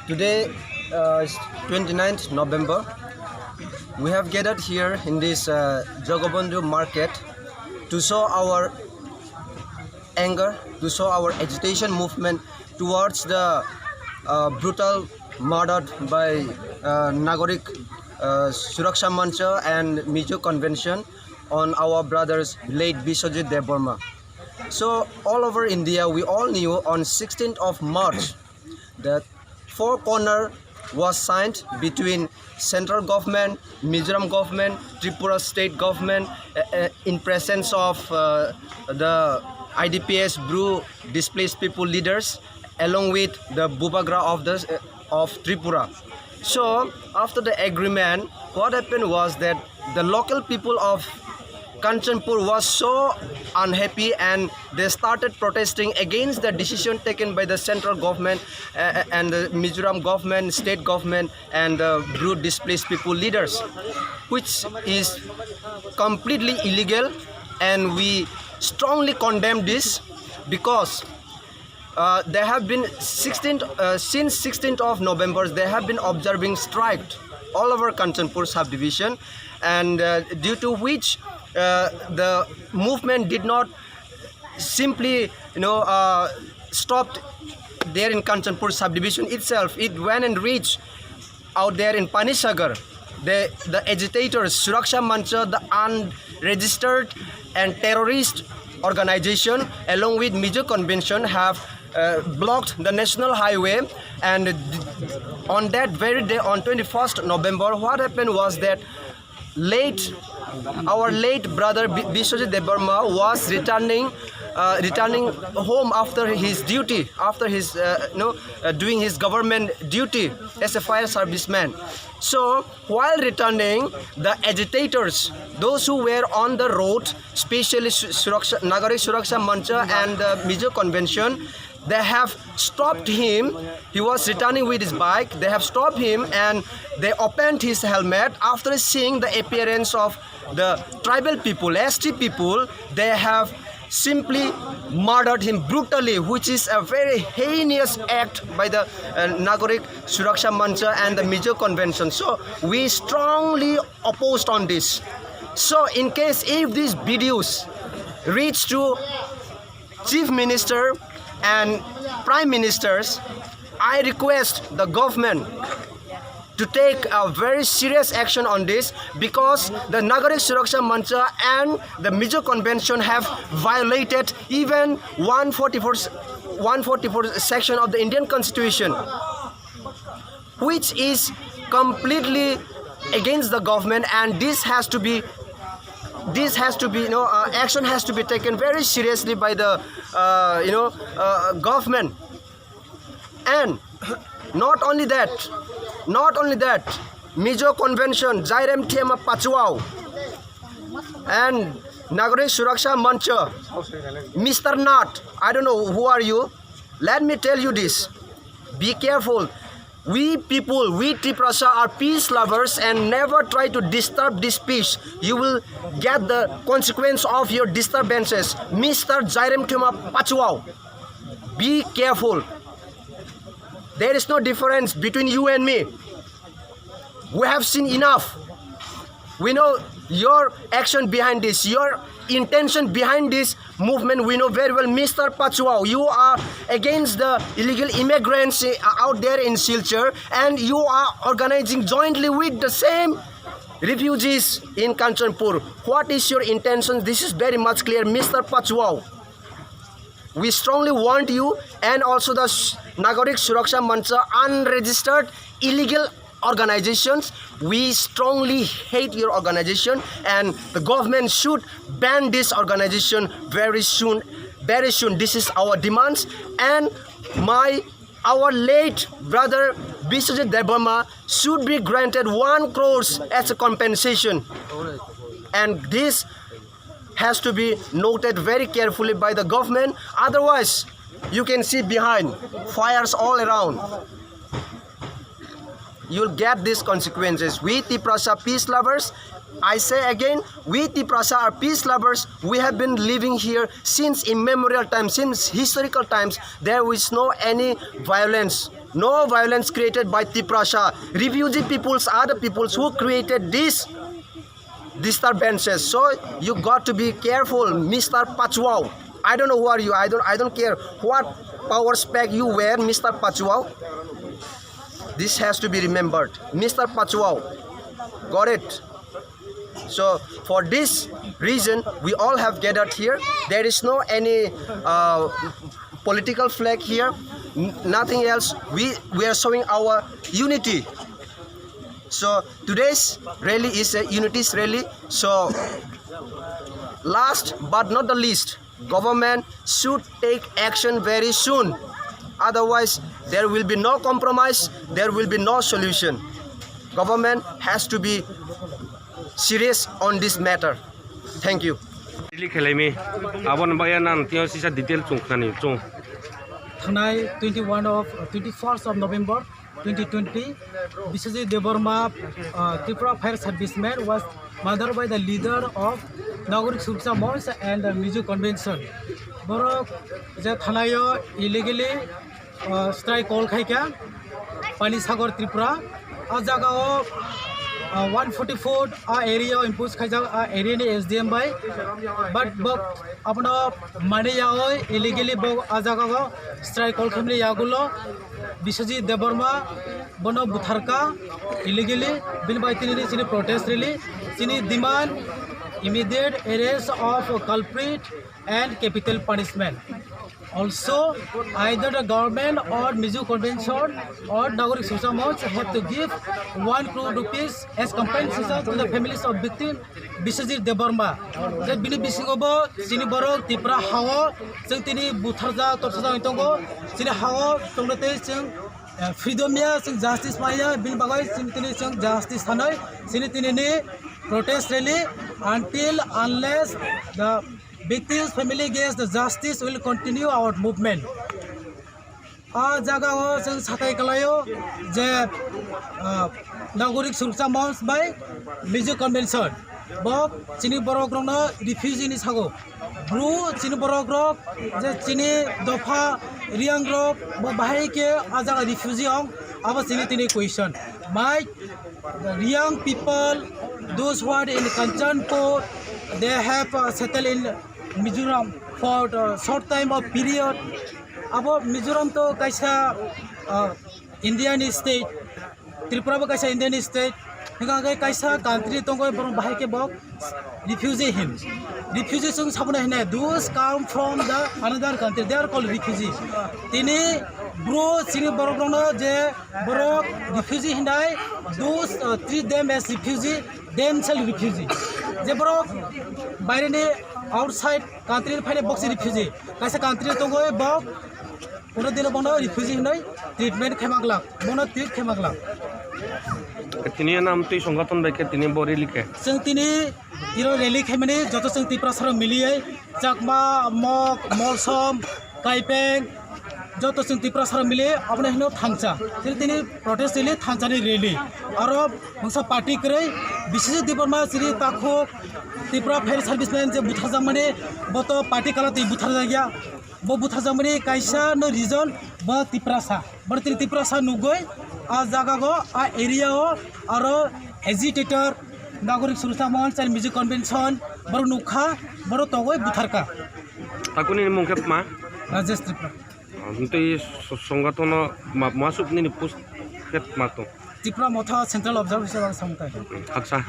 Today is 29th November. We have gathered here in this Jagabandhu market to show our anger, to show our agitation movement towards the brutal murder by Nagorik Suraksha Mancha and Mizo Convention on our brothers Lt.Biswajit Debbarma. So all over India, we all knew on 16th of March that four corner was signed between central government, Mizoram government, Tripura state government in presence of the IDPS Bru displaced people leaders along with the Bubagra of Tripura. So after the agreement, what happened was that the local people of Kanchanpur was so unhappy and they started protesting against the decision taken by the central government and the Mizoram government, state government and the Bru displaced people leaders, which is completely illegal, and we strongly condemn this because there have been since 16th of November they have been observing strike all over Kanchanpur subdivision, and due to which the movement did not simply stopped there in Kanchanpur subdivision itself. It went and reached out there in Panisagar. The agitators Suraksha Mancha, the unregistered and terrorist organization along with Mizo Convention have blocked the national highway, and on that very day on 21st November what happened was that our late brother Biswajit Debbarma was returning home after his duty, after his doing his government duty as a fire serviceman. So while returning, the agitators, those who were on the road, especially Nagorik Suraksha Mancha and the Mizo Convention, they have stopped him. He was returning with his bike. They have stopped him and they opened his helmet. After seeing the appearance of the tribal people, ST people, they have simply murdered him brutally, which is a very heinous act by the Nagorik Suraksha Mancha and the Mizo Convention. So we strongly opposed on this. So in case if these videos reach to Chief Minister and Prime Ministers, I request the government to take a very serious action on this, because the Nagorik Suraksha Mancha and the Mizo Convention have violated even 144 section of the Indian Constitution, which is completely against the government, and this has to be action has to be taken very seriously by the government. And not only that, Mizo Convention, Jairem Tiama Pachuao and Nagorik Suraksha Mancha, Mr. Nat, I don't know who are you. Let me tell you this, be careful. We people, we Tripura are peace lovers and never try to disturb this peace. You will get the consequence of your disturbances. Mr. Jairem Tiama Pachuao, be careful. There is no difference between you and me. We have seen enough. We know your action behind this, your intention behind this movement. We know very well, Mr. Pachuao, you are against the illegal immigrants out there in Silchar, and you are organizing jointly with the same refugees in Kanchanpur. What is your intention? This is very much clear, Mr. Pachuao. We strongly want you and also the Nagorik Suraksha Mancha unregistered illegal organizations. We strongly hate your organization, and the government should ban this organization very soon. Very soon. This is our demands, and our late brother Biswajit Debbarma should be granted 1 crore as a compensation, and this has to be noted very carefully by the government. Otherwise, you can see behind fires all around. You'll get these consequences. We Tripura peace lovers, I say again, we Tiprasa are peace lovers. We have been living here since immemorial times, since historical times. There is no any violence. No violence created by Tiprasa. Refugee peoples are the peoples who created this disturbances. So you got to be careful, Mr. Pachwao. I don't know who are you. I don't care what power spec you wear, Mr. Pachwao. This has to be remembered, Mr. Pachwao. Got it? So for this reason, we all have gathered here. There is no any political flag here, nothing else. We are showing our unity. So today's rally is a unity rally. So last but not the least, government should take action very soon. Otherwise, there will be no compromise, there will be no solution. Government has to be serious on this matter. Thank you. Tonight, 21st of November 2020, Biswajit Debbarma, Tripura Fire Serviceman, was murdered by the leader of Nagorik Suksha Mons and the Mizo Convention. Borok, the Thanayo illegally strike all Kaika, Panisagor Tripura, Azagao 144 area impose Kaja area SDM by, but upon Manayao illegally Bog Azagago, strike all Kamli Yagulo, Biswajit Debbarma, Bono Butharka, illegally, Bill by Tinini Sini protest really, Sini demand immediate arrest of culprit and capital punishment. Also, either the government or Mizo Convention or Nagorik Suksha Mons have to give 1 crore rupees as compensation to the families of victim Biswajit Debbarma. The Bini Bisigobo, Sini Borok, Tipra Hawa, Sintini Butharza, Torsa Tongo, Sini Hawa, Tongate, Freedomia, Justice Maya, Bin Bagay, Sintini, Justice Hanoi, Sinitini, protest rally until unless the victims' family gets the justice, will continue our movement. Jaga ho satai kalayo je Nagorik Suksha Mons by Mizo Convention. Bok chini borok rong refugee ni sago. Bru chini borok rok je chini dofa riang rok bo bahai ke ajaga refugee ong aba chini tini question. My young people, those who are in Kanchanpur, they have settled in Mizoram for a short time of period. About Mizoram to kaisa Indian state, Tripura kaisa Indian state. Hingga kaisa country tonggo borong bahai ke bok refugee him. Refugees sung sabuna hine. Those come from the another country. They are called refugees. Tini bro sini borok rono je borok refugee hindai. Those treat them as refugee, themselves refugee. Je borok bayre ni outside country phane box refugee. Kaisa country tonggo bok Pura dino bono refugee hindai treatment khemaglak. Bono treat khemaglak. Tini naam tu songaton baik tini bori like. Seng tini iro rally khemani joto seng Tripura saro miliye Chakma, Mok, Molsom, Kaipeng joto seng Tripura saro miliye apne hino thangcha. Tini protest rally thangcha ni rally. Aro bangsa party kere Biswajit Debbarma siri takho Tripura Fire Serviceman je Butharjang mane boto party kala ti Butharjang gya. Bo Butharjang mane kaisa no reason bo Tripura berarti Tripura nugoi a jaga go a area ho aro agitator Nagorik Suksha Mons and Mizo Convention baru nukha baru togoi Butharka. Aku ni mungkin ma. Rajesh Tripura. Untuk songaton masuk ni pus ket mato. Tripura motha Central Observer Sampai. Haksa.